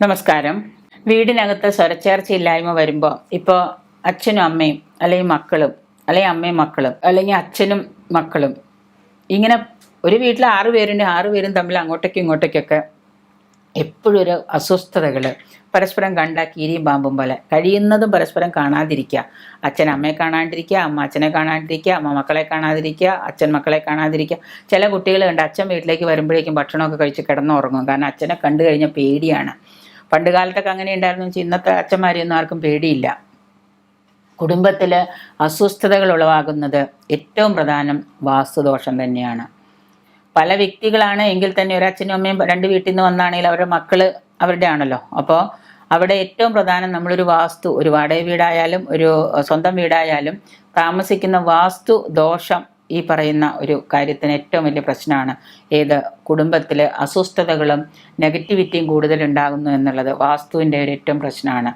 നമസ്കാരം. വീടിനകത്ത് സ്വരച്ചേർച്ചയില്ലായ്മ വരുമ്പോൾ ഇപ്പോൾ അച്ഛനും അമ്മയും അല്ലെങ്കിൽ മക്കളും അല്ലെങ്കിൽ അമ്മയും മക്കളും അല്ലെങ്കിൽ അച്ഛനും മക്കളും ഇങ്ങനെ ഒരു വീട്ടിൽ 6 പേരുണ്ട്. 6 പേരും തമ്മിൽ അങ്ങോട്ടേക്കും ഇങ്ങോട്ടേക്കൊക്കെ എപ്പോഴും ഒരു അസ്വസ്ഥതകൾ, പരസ്പരം കണ്ടാൽ കീരിയും പാമ്പും പോലെ. കഴിയുന്നതും പരസ്പരം കാണാതിരിക്കുക. അച്ഛൻ അമ്മയെ കാണാണ്ടിരിക്കുക, അമ്മ അച്ഛനെ കാണാണ്ടിരിക്കുക, അമ്മ മക്കളെ കാണാതിരിക്കുക, അച്ഛൻ മക്കളെ കാണാതിരിക്കുക. ചില കുട്ടികൾ കണ്ട് അച്ഛൻ വീട്ടിലേക്ക് വരുമ്പോഴേക്കും ഭക്ഷണമൊക്കെ കഴിച്ച് കിടന്നുറങ്ങും. കാരണം അച്ഛനെ കണ്ടു കഴിഞ്ഞാൽ പേടിയാണ്. പണ്ട് കാലത്തൊക്കെ അങ്ങനെ ഉണ്ടായിരുന്നു വെച്ചാൽ ഇന്നത്തെ അച്ഛന്മാരെയൊന്നും ആർക്കും പേടിയില്ല. കുടുംബത്തിൽ അസ്വസ്ഥതകൾ ഉളവാകുന്നത് ഏറ്റവും പ്രധാനം വാസ്തുദോഷം തന്നെയാണ്. പല വ്യക്തികളാണ് എങ്കിൽ തന്നെ ഒരച്ഛനും അമ്മയും 2 വീട്ടിൽ നിന്ന് വന്നാണെങ്കിൽ അവരുടെ മക്കൾ അവരുടെ ആണല്ലോ. അപ്പോൾ അവിടെ ഏറ്റവും പ്രധാനം നമ്മളൊരു വാസ്തു, ഒരു വാടക വീടായാലും ഒരു സ്വന്തം വീടായാലും താമസിക്കുന്ന വാസ്തു ദോഷം ഈ പറയുന്ന ഒരു കാര്യത്തിന് ഏറ്റവും വലിയ പ്രശ്നമാണ്. കുടുംബത്തിൽ അസ്വസ്ഥതകളും നെഗറ്റിവിറ്റിയും കൂടുതലുണ്ടാകുന്നു എന്നുള്ളത് വാസ്തുവിൻ്റെ ഒരു ഏറ്റവും പ്രശ്നമാണ്.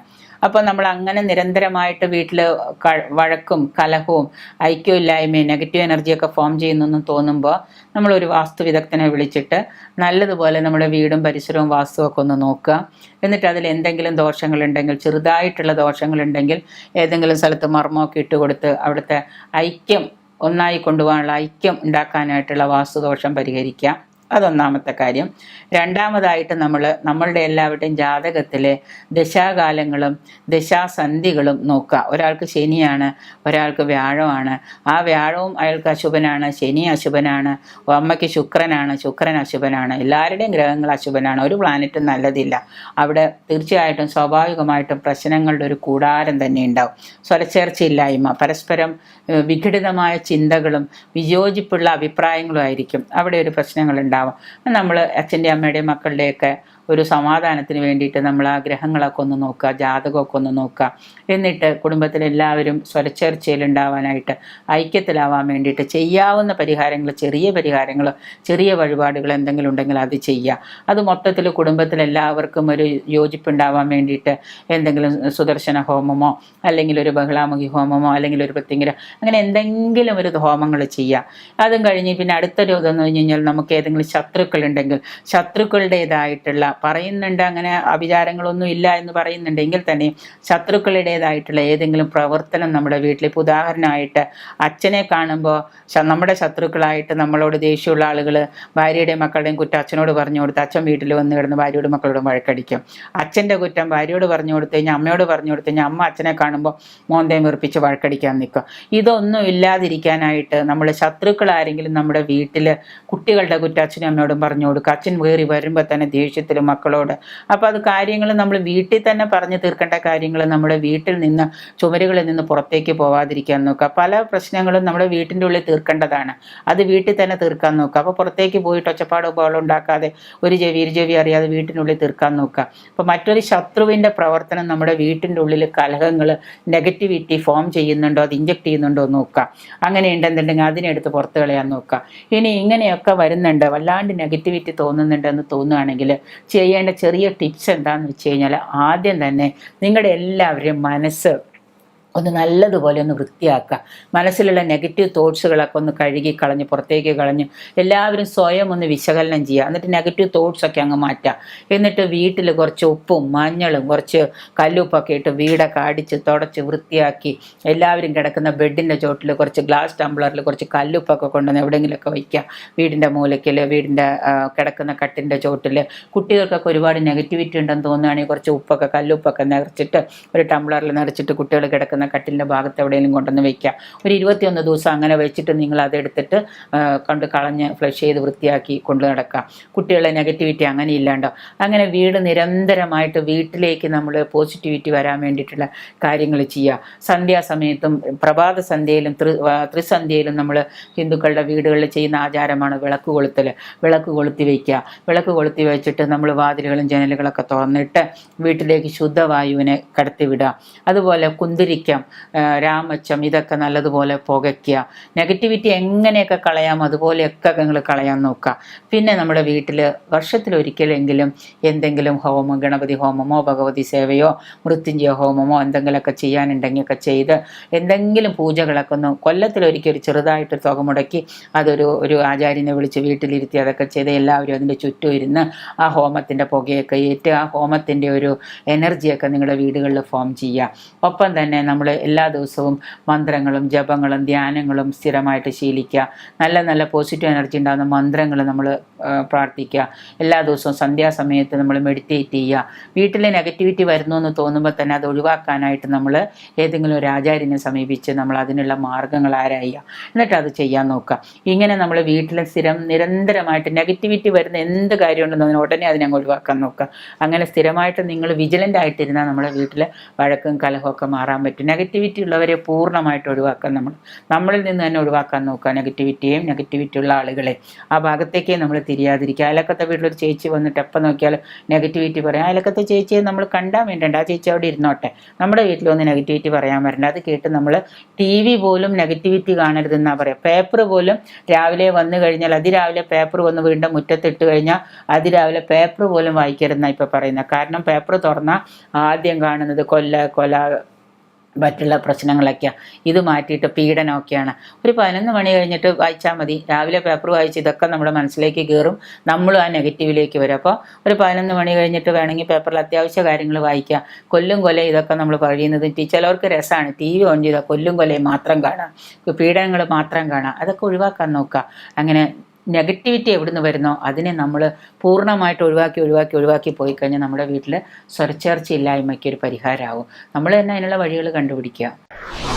അപ്പോൾ നമ്മൾ അങ്ങനെ നിരന്തരമായിട്ട് വീട്ടിൽ വഴക്കും കലഹവും ഐക്യമില്ലായ്മയും നെഗറ്റീവ് എനർജിയൊക്കെ ഫോം ചെയ്യുന്നെന്ന് തോന്നുമ്പോൾ നമ്മളൊരു വാസ്തു വിദഗ്ധനെ വിളിച്ചിട്ട് നല്ലതുപോലെ നമ്മുടെ വീടും പരിസരവും വാസ്തുവൊക്കെ ഒന്ന് നോക്കുക. എന്നിട്ട് അതിൽ എന്തെങ്കിലും ദോഷങ്ങളുണ്ടെങ്കിൽ, ചെറുതായിട്ടുള്ള ദോഷങ്ങളുണ്ടെങ്കിൽ ഏതെങ്കിലും സ്ഥലത്ത് മർമ്മമൊക്കെ ഇട്ട് കൊടുത്ത് അവിടുത്തെ ഐക്യം ഒന്നായി കൊണ്ടുപോകാനുള്ള ഐക്യം ഉണ്ടാക്കാനായിട്ടുള്ള വാസ്തുദോഷം പരിഹരിക്കുക. അതൊന്നാമത്തെ കാര്യം. രണ്ടാമതായിട്ട് നമ്മളുടെ എല്ലാവരുടെയും ജാതകത്തിലെ ദശാകാലങ്ങളും ദശാസന്ധികളും നോക്കുക. ഒരാൾക്ക് ശനിയാണ്, ഒരാൾക്ക് വ്യാഴമാണ്. ആ വ്യാഴവും അയാൾക്ക് അശുഭനാണ്, ശനി അശുഭനാണ്. അമ്മയ്ക്ക് ശുക്രനാണ്, ശുക്രൻ അശുഭനാണ്. എല്ലാവരുടെയും ഗ്രഹങ്ങൾ അശുഭനാണ്. ഒരു പ്ലാനറ്റും നല്ലതില്ല. അവിടെ തീർച്ചയായിട്ടും സ്വാഭാവികമായിട്ടും പ്രശ്നങ്ങളുടെ ഒരു കൂടാരം തന്നെ ഉണ്ടാവും. സ്വരച്ചേർച്ചയില്ലായ്മ, പരസ്പരം വിഘടിതമായ ചിന്തകളും വിയോജിപ്പുള്ള അഭിപ്രായങ്ങളും ആയിരിക്കും അവിടെ ഒരു പ്രശ്നങ്ങളുണ്ടാവും. നമ്മൾ അച്ഛൻ്റെയും അമ്മയുടെയും മക്കളുടെയൊക്കെ ഒരു സമാധാനത്തിന് വേണ്ടിയിട്ട് നമ്മൾ ആ ഗ്രഹങ്ങളൊക്കെ ഒന്ന് നോക്കുക, ജാതകമൊക്കെ ഒന്ന് നോക്കുക. എന്നിട്ട് കുടുംബത്തിലെല്ലാവരും സ്വരച്ചേർച്ചയിലുണ്ടാവാനായിട്ട്, ഐക്യത്തിലാവാൻ വേണ്ടിയിട്ട് ചെയ്യാവുന്ന പരിഹാരങ്ങൾ, ചെറിയ പരിഹാരങ്ങൾ, ചെറിയ വഴിപാടുകൾ എന്തെങ്കിലും ഉണ്ടെങ്കിൽ അത് ചെയ്യുക. അത് മൊത്തത്തിൽ കുടുംബത്തിലെല്ലാവർക്കും ഒരു യോജിപ്പുണ്ടാവാൻ വേണ്ടിയിട്ട് എന്തെങ്കിലും സുദർശന ഹോമമോ അല്ലെങ്കിൽ ഒരു ബഹളാമുഖി ഹോമമോ അല്ലെങ്കിൽ ഒരു പ്രത്യങ്കിര, അങ്ങനെ എന്തെങ്കിലും ഒരു ഹോമങ്ങൾ ചെയ്യുക. അതും കഴിഞ്ഞ് പിന്നെ അടുത്തൊരു ഇതെന്ന് പറഞ്ഞു കഴിഞ്ഞാൽ നമുക്ക് ഏതെങ്കിലും ശത്രുക്കളുണ്ടെങ്കിൽ ശത്രുക്കളുടേതായിട്ടുള്ള പറയുന്നുണ്ട്, അങ്ങനെ അഭിചാരങ്ങളൊന്നും ഇല്ല എന്ന് പറയുന്നുണ്ടെങ്കിൽ തന്നെ ശത്രുക്കളുടേതായിട്ടുള്ള ഏതെങ്കിലും പ്രവർത്തനം നമ്മുടെ വീട്ടിൽ, ഇപ്പോൾ ഉദാഹരണമായിട്ട് അച്ഛനെ കാണുമ്പോൾ നമ്മുടെ ശത്രുക്കളായിട്ട് നമ്മളോട് ദേഷ്യമുള്ള ആളുകൾ ഭാര്യയുടെയും മക്കളുടെയും കുറ്റം അച്ഛനോട് പറഞ്ഞു കൊടുത്ത് അച്ഛൻ വീട്ടിൽ വന്ന് കിടന്ന് ഭാര്യയോട് മക്കളോടും വഴക്കടിക്കും. അച്ഛൻ്റെ കുറ്റം ഭാര്യയോട് പറഞ്ഞു കൊടുത്തു കഴിഞ്ഞാൽ അമ്മയോട് പറഞ്ഞു കൊടുത്തു കഴിഞ്ഞാൽ അമ്മ അച്ഛനെ കാണുമ്പോൾ മോന്തയും വെറുപ്പിച്ച് വഴക്കടിക്കാൻ നിൽക്കും. ഇതൊന്നും ഇല്ലാതിരിക്കാനായിട്ട് നമ്മൾ ശത്രുക്കളാരെങ്കിലും നമ്മുടെ വീട്ടിൽ കുട്ടികളുടെ കുറ്റം അച്ഛനും അമ്മയോടും പറഞ്ഞു കൊടുക്കുക. അച്ഛൻ കയറി വരുമ്പോൾ തന്നെ ദേഷ്യത്തിൽ മക്കളോട്. അപ്പോൾ അത് കാര്യങ്ങൾ നമ്മൾ വീട്ടിൽ തന്നെ പറഞ്ഞു തീർക്കേണ്ട കാര്യങ്ങൾ നമ്മുടെ വീട്ടിൽ നിന്ന്, ചുമരുകളിൽ നിന്ന് പുറത്തേക്ക് പോവാതിരിക്കാൻ നോക്കുക. പല പ്രശ്നങ്ങളും നമ്മുടെ വീട്ടിൻ്റെ ഉള്ളിൽ തീർക്കേണ്ടതാണ്, അത് വീട്ടിൽ തന്നെ തീർക്കാൻ നോക്കുക. അപ്പോൾ പുറത്തേക്ക് പോയിട്ട് ഒച്ചപ്പാടോ ബഹളം ഉണ്ടാക്കാതെ ഒരു ചെവി അറിയാതെ വീട്ടിനുള്ളിൽ തീർക്കാൻ നോക്കുക. അപ്പോൾ മറ്റൊരു ശത്രുവിൻ്റെ പ്രവർത്തനം നമ്മുടെ വീട്ടിൻ്റെ ഉള്ളിൽ കലഹങ്ങൾ, നെഗറ്റിവിറ്റി ഫോം ചെയ്യുന്നുണ്ടോ, അത് ഇഞ്ചക്ട് ചെയ്യുന്നുണ്ടോ നോക്കുക. അങ്ങനെ ഉണ്ടെന്നുണ്ടെങ്കിൽ അതിനെടുത്ത് പുറത്ത് കളയാൻ നോക്കുക. ഇനി ഇങ്ങനെയൊക്കെ വരുന്നുണ്ട്, വല്ലാണ്ട് നെഗറ്റിവിറ്റി തോന്നുന്നുണ്ടെന്ന് തോന്നുകയാണെങ്കിൽ ചെയ്യേണ്ട ചെറിയ ടിപ്സ് എന്താണെന്ന് വെച്ച് കഴിഞ്ഞാൽ, ആദ്യം തന്നെ നിങ്ങളുടെ എല്ലാവരുടെയും മനസ്സ് ഒന്ന് നല്ലതുപോലെ ഒന്ന് വൃത്തിയാക്കുക. മനസ്സിലുള്ള നെഗറ്റീവ് തോട്ട്സുകളൊക്കെ ഒന്ന് കഴുകി കളഞ്ഞ് പുറത്തേക്ക് കളഞ്ഞ് എല്ലാവരും സ്വയം ഒന്ന് വിശകലനം ചെയ്യുക. എന്നിട്ട് നെഗറ്റീവ് തോട്ട്സൊക്കെ അങ്ങ് മാറ്റുക. എന്നിട്ട് വീട്ടിൽ കുറച്ച് ഉപ്പും മഞ്ഞളും കുറച്ച് കല്ലുപ്പൊക്കെ ഇട്ട് വീടൊക്കെ അടിച്ച് തുടച്ച് വൃത്തിയാക്കി എല്ലാവരും കിടക്കുന്ന ബെഡിൻ്റെ ചോട്ടിൽ കുറച്ച് ഗ്ലാസ് ടംബ്ലറിൽ കുറച്ച് കല്ലുപ്പൊക്കെ കൊണ്ടുവന്ന് എവിടെയെങ്കിലുമൊക്കെ വയ്ക്കുക. വീടിൻ്റെ മൂലയ്ക്കൽ, വീടിൻ്റെ കിടക്കുന്ന കട്ടിൻ്റെ ചോട്ടിൽ. കുട്ടികൾക്കൊക്കെ ഒരുപാട് നെഗറ്റിവിറ്റി ഉണ്ടെന്ന് തോന്നുകയാണെങ്കിൽ കുറച്ച് ഉപ്പൊക്കെ കല്ലുപ്പൊക്കെ നിറച്ചിട്ട് ഒരു ടംബ്ലറിൽ നിറച്ചിട്ട് കുട്ടികൾ കിടക്കുന്ന കട്ടിലിൻ്റെ ഭാഗത്ത് എവിടെയെങ്കിലും കൊണ്ടുവന്ന് വയ്ക്കുക. ഒരു 21 ദിവസം അങ്ങനെ വെച്ചിട്ട് നിങ്ങൾ അതെടുത്തിട്ട് കളഞ്ഞ് ഫ്ലഷ് ചെയ്ത് വൃത്തിയാക്കി കൊണ്ടു നടക്കുക. കുട്ടികളുടെ നെഗറ്റിവിറ്റി അങ്ങനെ ഇല്ലാണ്ടോ. അങ്ങനെ വീട് നിരന്തരമായിട്ട് വീട്ടിലേക്ക് നമ്മൾ പോസിറ്റിവിറ്റി വരാൻ വേണ്ടിയിട്ടുള്ള കാര്യങ്ങൾ ചെയ്യുക. സന്ധ്യാസമയത്തും പ്രഭാത സന്ധ്യയിലും ത്രിസന്ധ്യയിലും നമ്മൾ ഹിന്ദുക്കളുടെ വീടുകളിൽ ചെയ്യുന്ന ആചാരമാണ് വിളക്ക് കൊളുത്തൽ. വിളക്ക് കൊളുത്തി വയ്ക്കുക. വിളക്ക് കൊളുത്തി വെച്ചിട്ട് നമ്മൾ വാതിലുകളും ജനലുകളൊക്കെ തുറന്നിട്ട് വീട്ടിലേക്ക് ശുദ്ധവായുവിനെ കടത്തിവിടുക. അതുപോലെ കുന്തിരിക്ക വെളിച്ചം, രാമച്ചം ഇതൊക്കെ നല്ലതുപോലെ പുകയ്ക്കുക. നെഗറ്റിവിറ്റി എങ്ങനെയൊക്കെ കളയാം അതുപോലെയൊക്കെ നിങ്ങൾ കളയാൻ നോക്കുക. പിന്നെ നമ്മുടെ വീട്ടിൽ വർഷത്തിലൊരിക്കലെങ്കിലും എന്തെങ്കിലും ഹോമം, ഗണപതി ഹോമമോ ഭഗവതി സേവയോ മൃത്യുഞ്ജയ ഹോമമോ എന്തെങ്കിലുമൊക്കെ ചെയ്യാനുണ്ടെങ്കിൽ ഒക്കെ ചെയ്ത് എന്തെങ്കിലും പൂജകളൊക്കെ ഒന്ന് കൊല്ലത്തിലൊരിക്കൽ ഒരു ചെറുതായിട്ടൊരു തുക മുടക്കി ഒരു ആചാര്യനെ വിളിച്ച് വീട്ടിലിരുത്തി അതൊക്കെ ചെയ്ത് എല്ലാവരും അതിൻ്റെ ചുറ്റും ഇരുന്ന് ആ ഹോമത്തിൻ്റെ പുകയൊക്കെ ഏറ്റ് ആ ഹോമത്തിൻ്റെ ഒരു എനർജിയൊക്കെ നിങ്ങളുടെ വീടുകളിൽ ഫോം ചെയ്യുക. ഒപ്പം തന്നെ നമ്മൾ എല്ലാ ദിവസവും മന്ത്രങ്ങളും ജപങ്ങളും ധ്യാനങ്ങളും സ്ഥിരമായിട്ട് ശീലിക്കുക. നല്ല നല്ല പോസിറ്റീവ് എനർജി ഉണ്ടാകുന്ന മന്ത്രങ്ങൾ നമ്മൾ പ്രാർത്ഥിക്കുക. എല്ലാ ദിവസവും സന്ധ്യാസമയത്ത് നമ്മൾ മെഡിറ്റേറ്റ് ചെയ്യുക. വീട്ടിൽ നെഗറ്റിവിറ്റി വരുന്നു എന്ന് തോന്നുമ്പോൾ തന്നെ അത് ഒഴിവാക്കാനായിട്ട് നമ്മൾ ഏതെങ്കിലും ഒരു ആചാര്യനെ സമീപിച്ച് നമ്മൾ അതിനുള്ള മാർഗ്ഗങ്ങൾ ആരായുക. എന്നിട്ട് അത് ചെയ്യാൻ നോക്കുക. ഇങ്ങനെ നമ്മൾ വീട്ടിൽ നിരന്തരമായിട്ട് നെഗറ്റിവിറ്റി വരുന്ന എന്ത് കാര്യമുണ്ടെന്ന് ഉടനെ അതിനെ ഒഴിവാക്കാൻ നോക്കുക. അങ്ങനെ സ്ഥിരമായിട്ട് നിങ്ങൾ വിജിലൻ്റ് ആയിട്ടിരുന്നാൽ നമ്മുടെ വീട്ടിൽ വഴക്കും കലഹമൊക്കെ മാറാൻ പറ്റും. നെഗറ്റിവിറ്റി ഉള്ളവരെ പൂർണ്ണമായിട്ട് ഒഴിവാക്കാൻ നമ്മളിൽ നിന്ന് തന്നെ ഒഴിവാക്കാൻ നോക്കുക. നെഗറ്റിവിറ്റി ഉള്ള ആളുകളെ ആ ഭാഗത്തേക്കേ നമ്മൾ തിരിയാതിരിക്കുക. അയലക്കത്തെ വീട്ടിലൊരു ചേച്ചി വന്നിട്ട് എപ്പോൾ നോക്കിയാലും നെഗറ്റിവിറ്റി പറയാം. അയലക്കത്തെ ചേച്ചിയെ നമ്മൾ കണ്ടാൽ വേണ്ടണ്ട, ആ ചേച്ചി അവിടെ ഇരുന്നോട്ടെ, നമ്മുടെ വീട്ടിലൊന്ന് നെഗറ്റിവിറ്റി പറയാൻ വരണ്ട. അത് കേട്ട് നമ്മൾ TV പോലും നെഗറ്റിവിറ്റി കാണരുതെന്നാണ് പറയുക. പേപ്പർ പോലും രാവിലെ വന്നു കഴിഞ്ഞാൽ അതിരാവിലെ പേപ്പർ വന്ന് വീണ്ടും മുറ്റത്തിട്ട് കഴിഞ്ഞാൽ അതിരാവിലെ പേപ്പർ പോലും വായിക്കരുതെന്നാണ് ഇപ്പോൾ പറയുന്നത്. കാരണം പേപ്പർ തുറന്നാൽ ആദ്യം കാണുന്നത് കൊല മറ്റുള്ള പ്രശ്നങ്ങളൊക്കെയാണ്. ഇത് മാറ്റിയിട്ട് പീഡനമൊക്കെയാണ്. ഒരു 11 മണി കഴിഞ്ഞിട്ട് വായിച്ചാൽ മതി. രാവിലെ പേപ്പർ വായിച്ച് ഇതൊക്കെ നമ്മുടെ മനസ്സിലേക്ക് കയറും, നമ്മളും ആ നെഗറ്റീവിലേക്ക് വരും. അപ്പോൾ ഒരു 11 മണി കഴിഞ്ഞിട്ട് വേണമെങ്കിൽ പേപ്പറിൽ അത്യാവശ്യ കാര്യങ്ങൾ വായിക്കുക. കൊല ഇതൊക്കെ നമ്മൾ കഴിയുന്നത് ചിലവർക്ക് രസമാണ്. TV ഓൺ ചെയ്താൽ കൊലയും മാത്രം കാണാം, പീഡനങ്ങൾ മാത്രം കാണാം. അതൊക്കെ ഒഴിവാക്കാൻ നോക്കുക. അങ്ങനെ നെഗറ്റിവിറ്റി എവിടുന്ന് വരുന്നോ അതിനെ നമ്മൾ പൂർണ്ണമായിട്ട് ഒഴിവാക്കി പോയി കഴിഞ്ഞാൽ നമ്മുടെ വീട്ടിൽ സ്വരച്ചേർച്ച ഇല്ലായ്മയ്ക്ക് ഒരു പരിഹാരമാവും. നമ്മൾ തന്നെ അതിനുള്ള വഴികൾ കണ്ടുപിടിക്കുക.